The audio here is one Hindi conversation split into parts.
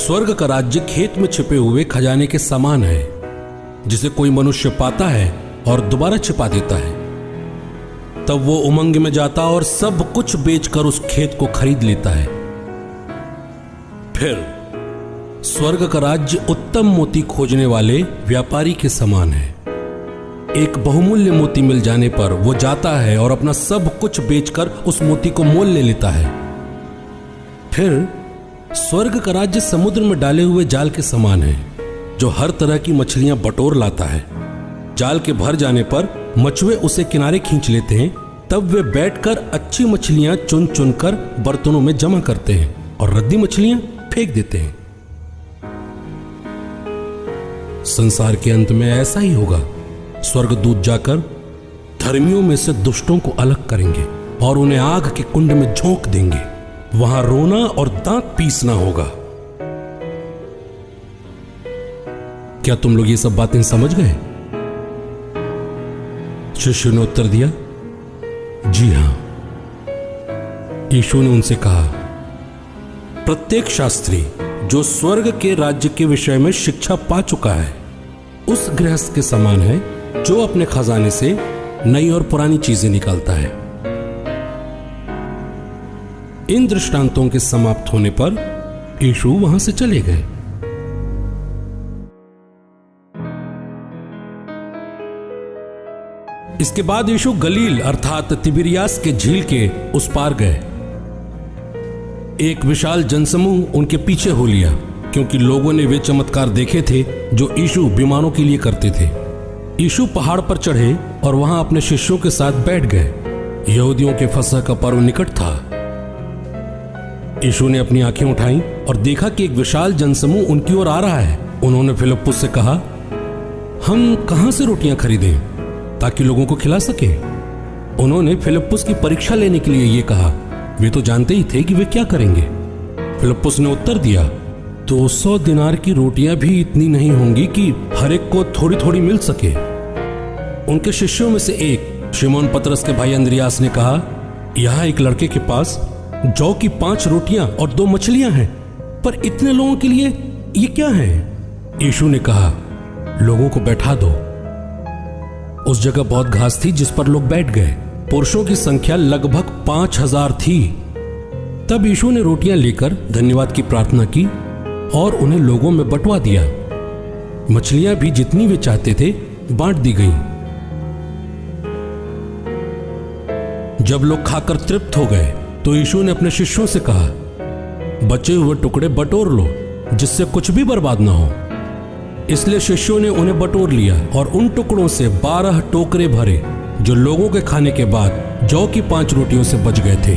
स्वर्ग का राज्य खेत में छिपे हुए खजाने के समान है, जिसे कोई मनुष्य पाता है और दोबारा छिपा देता है। तब वो उमंग में जाता और सब कुछ बेचकर उस खेत को खरीद लेता है। फिर स्वर्ग का राज्य उत्तम मोती खोजने वाले व्यापारी के समान है। एक बहुमूल्य मोती मिल जाने पर वो जाता है और अपना सब कुछ बेचकर उस मोती को मोल ले लेता है। फिर स्वर्ग का राज्य समुद्र में डाले हुए जाल के समान है, जो हर तरह की मछलियां बटोर लाता है। जाल के भर जाने पर मछुए उसे किनारे खींच लेते हैं। तब वे बैठकर अच्छी मछलियां चुन चुनकर बर्तनों में जमा करते हैं और रद्दी मछलियां फेंक देते हैं। संसार के अंत में ऐसा ही होगा। स्वर्गदूत जाकर धर्मियों में से दुष्टों को अलग करेंगे और उन्हें आग के कुंड में झोंक देंगे। वहां रोना और दांत पीसना होगा। क्या तुम लोग ये सब बातें समझ गए? शिष्य ने उत्तर दिया, जी हां। यीशु ने उनसे कहा, प्रत्येक शास्त्री जो स्वर्ग के राज्य के विषय में शिक्षा पा चुका है, उस गृहस्थ के समान है जो अपने खजाने से नई और पुरानी चीजें निकालता है। इन दृष्टांतों के समाप्त होने पर यीशु वहां से चले गए। इसके बाद यीशु गलील अर्थात तिबिरियास के झील के उस पार गए। एक विशाल जनसमूह उनके पीछे हो लिया, क्योंकि लोगों ने वे चमत्कार देखे थे जो यीशु बीमारों के लिए करते थे। यीशु पहाड़ पर चढ़े और वहां अपने शिष्यों के साथ बैठ गए। यहूदियों के फसह का पर्व निकट था। यीशु ने अपनी आंखें उठाई और देखा कि एक विशाल जनसमूह उनकी ओर आ रहा है। उन्होंने फिलिप्पुस से कहा, हम कहां से रोटियां खरीदें ताकि लोगों को खिला सके? उन्होंने फिलिप्पुस की परीक्षा लेने के लिए यह कहा। वे तो जानते ही थे कि वे क्या करेंगे। फिलिप्पुस ने उत्तर दिया, 200 दिनार की रोटियां भी इतनी नहीं होंगी कि हर एक को थोड़ी थोड़ी मिल सके। उनके शिष्यों में से एक शिमोन पतरस के भाई अंद्रियास ने कहा, यहां एक लड़के के पास जौ की 5 रोटियां और 2 मछलियां हैं, पर इतने लोगों के लिए ये क्या है? यीशु ने कहा, लोगों को बैठा दो। उस जगह बहुत घास थी जिस पर लोग बैठ गए। पुरुषों की संख्या लगभग 5000 थी। तब यीशु ने रोटियां लेकर धन्यवाद की प्रार्थना की और उन्हें लोगों में बंटवा दिया। मछलियां भी जितनी वे चाहते थे बांट दी गईं। जब लोग खाकर तृप्त हो गए तो यीशु ने अपने शिष्यों से कहा, बचे हुए टुकड़े बटोर लो, जिससे कुछ भी बर्बाद ना हो। इसलिए शिष्यों ने उन्हें बटोर लिया और उन टुकड़ों से 12 टोकरे भरे, जो लोगों के खाने के बाद जौ की 5 रोटियों से बच गए थे।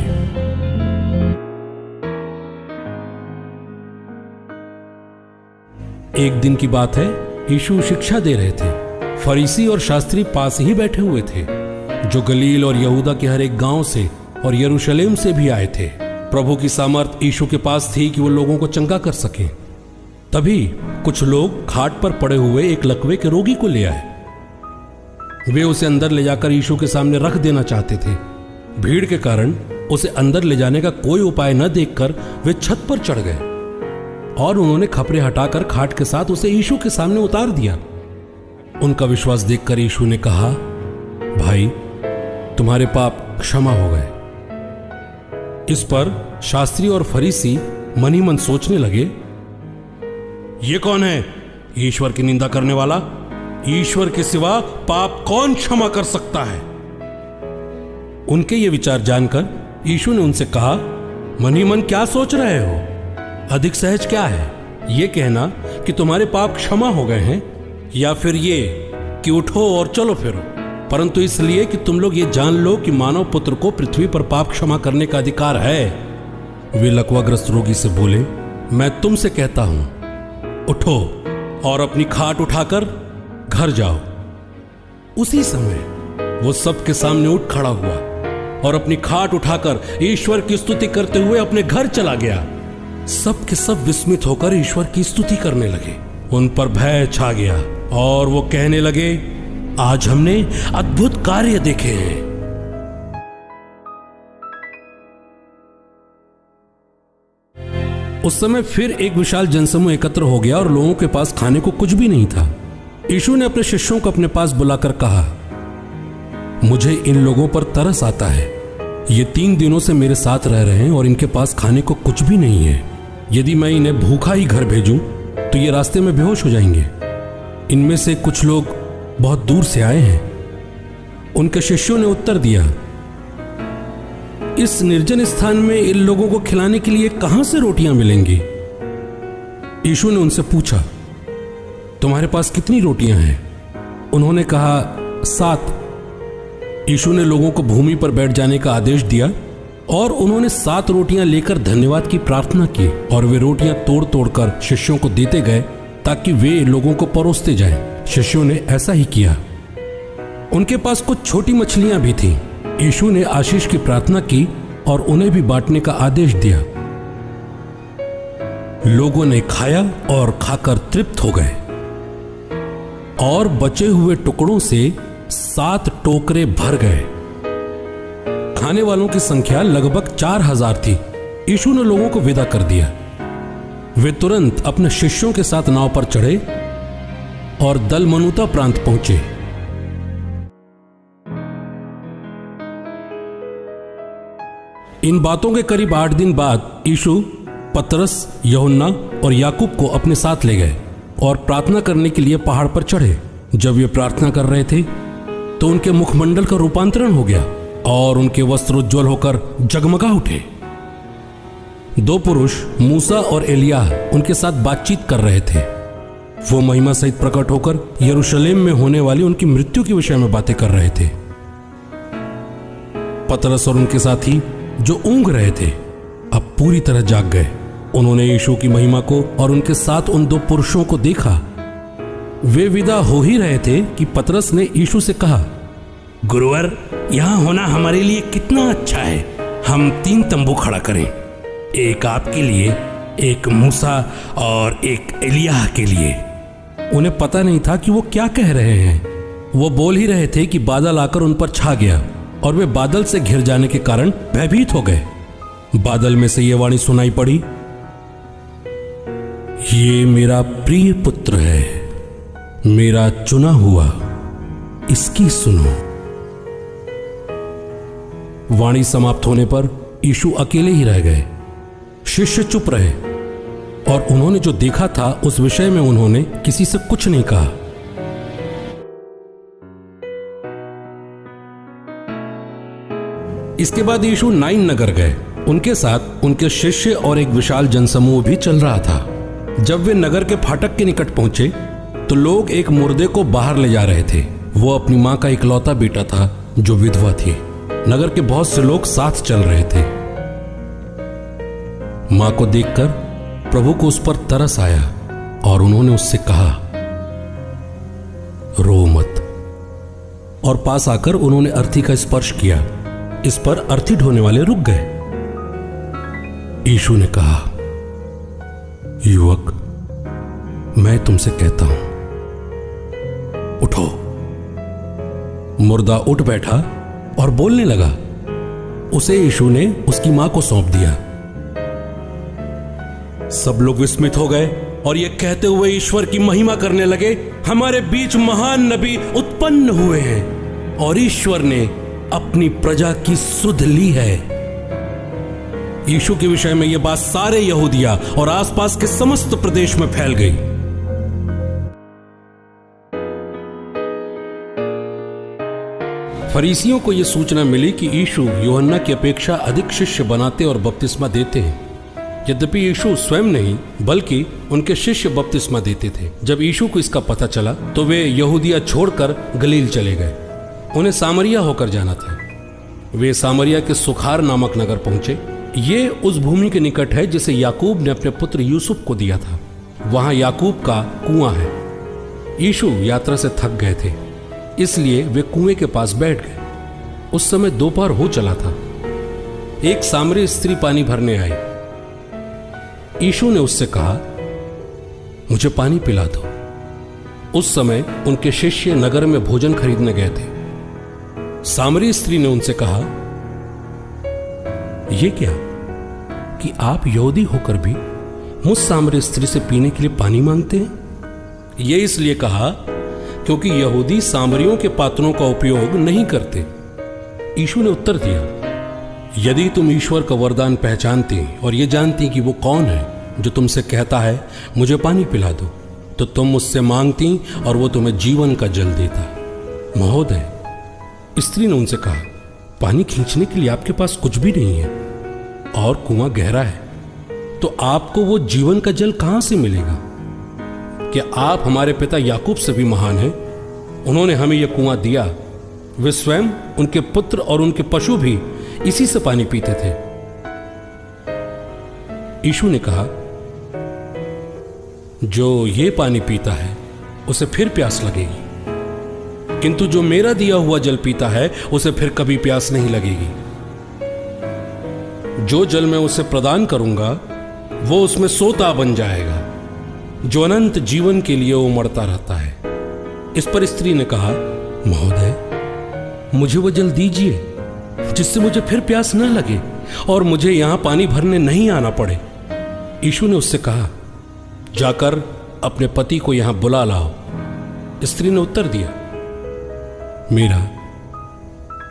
एक दिन की बात है, यीशु शिक्षा दे रहे थे। फरीसी और शास्त्री पास ही बैठे हुए थे, जो गलील और यहूदा के हर एक गांव से और यरूशलेम से भी आए थे। प्रभु की सामर्थ यीशु के पास थी कि वो लोगों को चंगा कर सके। तभी कुछ लोग खाट पर पड़े हुए एक लकवे के रोगी को ले आए। वे उसे अंदर ले जाकर यीशु के सामने रख देना चाहते थे। भीड़ के कारण उसे अंदर ले जाने का कोई उपाय न देखकर वे छत पर चढ़ गए और उन्होंने खपरे हटाकर खाट के साथ उसे यीशु के सामने उतार दिया। उनका विश्वास देखकर यीशु ने कहा, भाई, तुम्हारे पाप क्षमा हो गए। इस पर शास्त्री और फरीसी मन ही मन सोचने लगे, ये कौन है, ईश्वर की निंदा करने वाला? ईश्वर के सिवा पाप कौन क्षमा कर सकता है? उनके ये विचार जानकर यीशु ने उनसे कहा, मन ही मन क्या सोच रहे हो? अधिक सहज क्या है, ये कहना कि तुम्हारे पाप क्षमा हो गए हैं, या फिर ये कि उठो और चलो फिरो? परंतु इसलिए कि तुम लोग ये जान लो कि मानव पुत्र को पृथ्वी पर पाप क्षमा करने का अधिकार है। वे लकवाग्रस्त रोगी से बोले, मैं तुमसे कहता हूं, उठो और अपनी खाट उठाकर घर जाओ। उसी समय वो सबके सामने उठ खड़ा हुआ और अपनी खाट उठाकर ईश्वर की स्तुति करते हुए अपने घर चला गया। सब के सब विस्मित होकर ईश्वर की स्तुति करने लगे। उन पर भय छा गया और वो कहने लगे, आज हमने अद्भुत कार्य देखे हैं। उस समय फिर एक विशाल जनसमूह एकत्र हो गया और लोगों के पास खाने को कुछ भी नहीं था। यीशु ने अपने शिष्यों को अपने पास बुलाकर कहा, मुझे इन लोगों पर तरस आता है। ये 3 दिनों से मेरे साथ रह रहे हैं और इनके पास खाने को कुछ भी नहीं है। यदि मैं इन्हें भूखा ही घर भेजूं तो ये रास्ते में बेहोश हो जाएंगे। इनमें से कुछ लोग बहुत दूर से आए हैं। उनके शिष्यों ने उत्तर दिया, इस निर्जन स्थान में इन लोगों को खिलाने के लिए कहां से रोटियां मिलेंगी? यीशु ने उनसे पूछा, तुम्हारे पास कितनी रोटियां हैं? उन्होंने कहा, 7। यीशु ने लोगों को भूमि पर बैठ जाने का आदेश दिया और उन्होंने 7 रोटियां लेकर धन्यवाद की प्रार्थना की और वे रोटियां तोड़ तोड़कर शिष्यों को देते गए ताकि वे लोगों को परोसते जाएं। शिष्यों ने ऐसा ही किया। उनके पास कुछ छोटी मछलियां भी थीं। यीशु ने आशीष की प्रार्थना की और उन्हें भी बांटने का आदेश दिया। लोगों ने खाया और खाकर तृप्त हो गए और बचे हुए टुकड़ों से 7 टोकरे भर गए। खाने वालों की संख्या लगभग 4000 थी। यीशु ने लोगों को विदा कर दिया। वे तुरंत अपने शिष्यों के साथ नाव पर चढ़े और दलमनूता प्रांत पहुंचे। इन बातों के करीब 8 दिन बाद यीशु पतरस, यूहन्ना और याकूब को अपने साथ ले गए और प्रार्थना करने के लिए पहाड़ पर चढ़े। जब वे प्रार्थना कर रहे थे तो उनके मुखमंडल का रूपांतरण हो गया और उनके वस्त्र उज्ज्वल होकर जगमगा उठे। 2 पुरुष मूसा और एलियाह उनके साथ बातचीत कर रहे थे। वो महिमा सहित प्रकट होकर यरूशलेम में होने वाली उनकी मृत्यु के विषय में बातें कर रहे थे। पतरस और उनके साथी जो ऊँघ रहे थे अब पूरी तरह जाग गए। उन्होंने यीशु की महिमा को और उनके साथ उन 2 पुरुषों को देखा। वे विदा हो ही रहे थे कि पतरस ने यीशु से कहा, गुरुवर, यहां होना हमारे लिए कितना अच्छा है। हम 3 तंबू खड़ा करें, एक आपके लिए, एक मूसा और एक एलियाह के लिए। उन्हें पता नहीं था कि वो क्या कह रहे हैं। वो बोल ही रहे थे कि बादल आकर उन पर छा गया और वे बादल से घिर जाने के कारण भयभीत हो गए। बादल में से ये वाणी सुनाई पड़ी, ये मेरा प्रिय पुत्र है, मेरा चुना हुआ, इसकी सुनो। वाणी समाप्त होने पर यीशु अकेले ही रह गए। शिष्य चुप रहे और उन्होंने जो देखा था उस विषय में उन्होंने किसी से कुछ नहीं कहा। इसके बाद यीशु नाइन नगर गए। उनके साथ उनके शिष्य और एक विशाल जनसमूह भी चल रहा था। जब वे नगर के फाटक के निकट पहुंचे तो लोग एक मुर्दे को बाहर ले जा रहे थे। वो अपनी मां का इकलौता बेटा था जो विधवा थी। नगर के बहुत से लोग साथ चल रहे थे। मां को देखकर प्रभु को उस पर तरस आया और उन्होंने उससे कहा, रो मत। और पास आकर उन्होंने अर्थी का स्पर्श किया। इस पर अर्थी ढोने वाले रुक गए। यीशु ने कहा, युवक, मैं तुमसे कहता हूं, उठो। मुर्दा उठ बैठा और बोलने लगा। उसे यीशु ने उसकी मां को सौंप दिया। सब लोग विस्मित हो गए और ये कहते हुए ईश्वर की महिमा करने लगे, हमारे बीच महान नबी उत्पन्न हुए हैं और ईश्वर ने अपनी प्रजा की सुध ली है। यीशु के विषय में यह बात सारे यहूदिया और आसपास के समस्त प्रदेश में फैल गई। फरीसियों को यह सूचना मिली कि यीशु यूहन्ना की अपेक्षा अधिक शिष्य बनाते और बपतिस्मा देते हैं। यद्यपि यीशु स्वयं नहीं बल्कि उनके शिष्य बपतिस्मा देते थे। जब यीशु को इसका पता चला तो वे यहूदिया छोड़कर गलील चले गए। उन्हें सामरिया होकर जाना था। वे सामरिया के सुखार नामक नगर पहुंचे। ये उस भूमि के निकट है जिसे याकूब ने अपने पुत्र यूसुफ को दिया था। वहां याकूब का कुआं है। यीशु यात्रा से थक गए थे, इसलिए वे कुएं के पास बैठ गए। उस समय दोपहर हो चला था। एक सामरी स्त्री पानी भरने आई। यीशु ने उससे कहा, मुझे पानी पिला दो। उस समय उनके शिष्य नगर में भोजन खरीदने गए थे। सामरी स्त्री ने उनसे कहा, यह क्या कि आप यहूदी होकर भी मुझ सामरी स्त्री से पीने के लिए पानी मांगते हैं? ये इसलिए कहा क्योंकि यहूदी सामरियों के पात्रों का उपयोग नहीं करते। यीशु ने उत्तर दिया, यदि तुम ईश्वर का वरदान पहचानती और ये जानती कि वो कौन है जो तुमसे कहता है मुझे पानी पिला दो, तो तुम मुझसे मांगती और वो तुम्हें जीवन का जल देता। महोदय, स्त्री ने उनसे कहा, पानी खींचने के लिए आपके पास कुछ भी नहीं है और कुआं गहरा है, तो आपको वो जीवन का जल कहां से मिलेगा? क्या आप हमारे पिता याकूब से भी महान हैं? उन्होंने हमें यह कुआं दिया। वे स्वयं, उनके पुत्र और उनके पशु भी इसी से पानी पीते थे। यीशु ने कहा, जो ये पानी पीता है उसे फिर प्यास लगेगी, किंतु जो मेरा दिया हुआ जल पीता है उसे फिर कभी प्यास नहीं लगेगी। जो जल मैं उसे प्रदान करूंगा वो उसमें सोता बन जाएगा, जो अनंत जीवन के लिए उमड़ता रहता है। इस पर स्त्री ने कहा, महोदय, मुझे वो जल दीजिए जिससे मुझे फिर प्यास न लगे और मुझे यहां पानी भरने नहीं आना पड़े। यीशु ने उससे कहा, जाकर अपने पति को यहां बुला लाओ। स्त्री ने उत्तर दिया, मेरा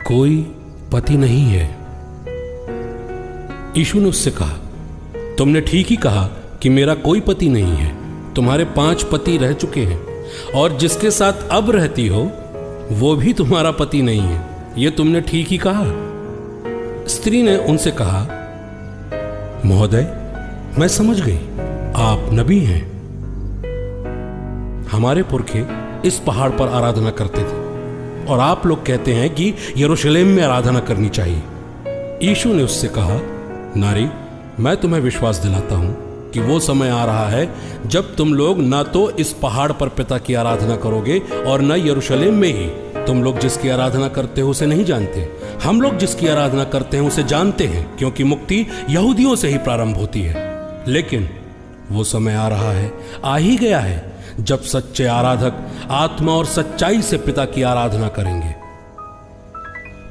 कोई पति नहीं है। यीशु ने उससे कहा, तुमने ठीक ही कहा कि मेरा कोई पति नहीं है। तुम्हारे 5 पति रह चुके हैं और जिसके साथ अब रहती हो वो भी तुम्हारा पति नहीं है। यह तुमने ठीक ही कहा। स्त्री ने उनसे कहा, महोदय, मैं समझ गई, आप नबी हैं। हमारे पुरखे इस पहाड़ पर आराधना करते थे और आप लोग कहते हैं कि यरूशलेम में आराधना करनी चाहिए। यीशु ने उससे कहा, नारी, मैं तुम्हें विश्वास दिलाता हूं कि वो समय आ रहा है जब तुम लोग ना तो इस पहाड़ पर पिता की आराधना करोगे और न यरूशलेम में ही। तुम लोग जिसकी आराधना करते हो उसे नहीं जानते, हम लोग जिसकी आराधना करते हैं उसे जानते हैं, क्योंकि मुक्ति यहूदियों से ही प्रारंभ होती है। लेकिन वो समय आ रहा है, आ ही गया है, जब सच्चे आराधक आत्मा और सच्चाई से पिता की आराधना करेंगे।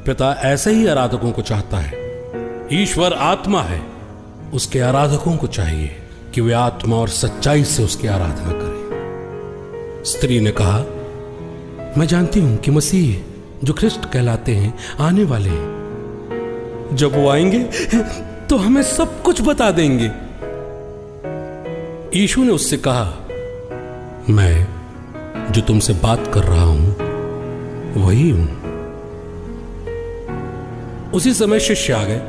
पिता ऐसे ही आराधकों को चाहता है। ईश्वर आत्मा है, उसके आराधकों को चाहिए कि वे आत्मा और सच्चाई से उसकी आराधना करें। स्त्री ने कहा, मैं जानती हूं कि मसीह, जो ख्रिस्ट कहलाते हैं, आने वाले हैं। जब वो आएंगे तो हमें सब कुछ बता देंगे। यीशु ने उससे कहा, मैं जो तुमसे बात कर रहा हूं वही हूं। उसी समय शिष्य आ गए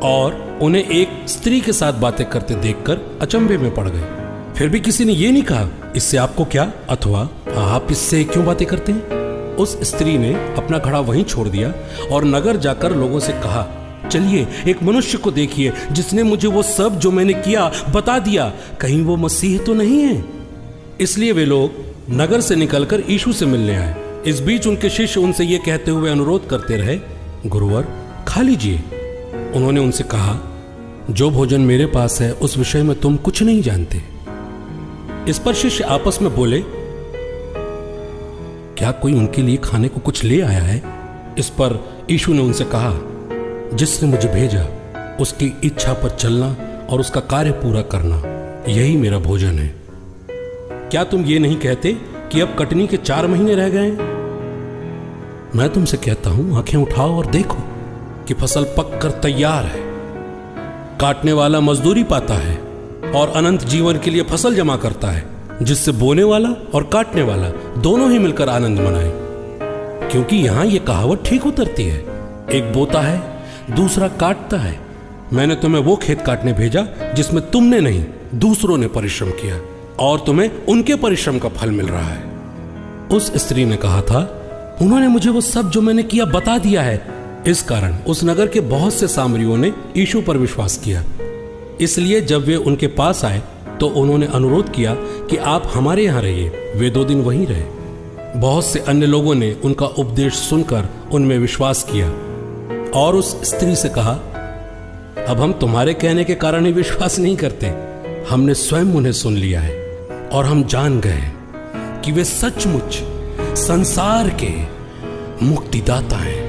और उन्हें एक स्त्री के साथ बातें करते देखकर अचंभे में पड़ गए। फिर भी किसी ने यह नहीं कहा, इससे आपको क्या, अथवा आप इससे क्यों बातें करते हैं? उस स्त्री ने अपना घड़ा वहीं छोड़ दिया और नगर जाकर लोगों से कहा, चलिए एक मनुष्य को देखिए जिसने मुझे वो सब जो मैंने किया बता दिया। कहीं वो मसीह तो नहीं है? इसलिए वे लोग नगर से निकलकर यीशु से मिलने आए। इस बीच उनके शिष्य उनसे ये कहते हुए अनुरोध करते रहे, गुरुवर, खा लीजिए। उन्होंने उनसे कहा, जो भोजन मेरे पास है उस विषय में तुम कुछ नहीं जानते। इस पर शिष्य आपस में बोले, क्या कोई उनके लिए खाने को कुछ ले आया है? इस पर यीशु ने उनसे कहा, जिसने मुझे भेजा उसकी इच्छा पर चलना और उसका कार्य पूरा करना, यही मेरा भोजन है। क्या तुम ये नहीं कहते कि अब कटनी के 4 महीने रह गए हैं? मैं तुमसे कहता हूं, आंखें उठाओ और देखो कि फसल पककर तैयार है। काटने वाला मजदूरी पाता है और अनंत जीवन के लिए फसल जमा करता है, जिससे बोने वाला और काटने वाला दोनों ही मिलकर आनंद मनाएं। क्योंकि यहां यह कहावत ठीक उतरती है, एक बोता है, दूसरा काटता है। मैंने तुम्हें वो खेत काटने भेजा जिसमें तुमने नहीं, दूसरों ने परिश्रम किया, और तुम्हें उनके परिश्रम का फल मिल रहा है। उस स्त्री ने कहा था, उन्होंने मुझे वो सब जो मैंने किया बता दिया है। इस कारण उस नगर के बहुत से सामरियों ने यीशु पर विश्वास किया। इसलिए जब वे उनके पास आए तो उन्होंने अनुरोध किया कि आप हमारे यहां रहिए। वे 2 दिन वहीं रहे। बहुत से अन्य लोगों ने उनका उपदेश सुनकर उनमें विश्वास किया और उस स्त्री से कहा, अब हम तुम्हारे कहने के कारण ही विश्वास नहीं करते, हमने स्वयं उन्हें सुन लिया है और हम जान गए कि वे सचमुच संसार के मुक्तिदाता हैं।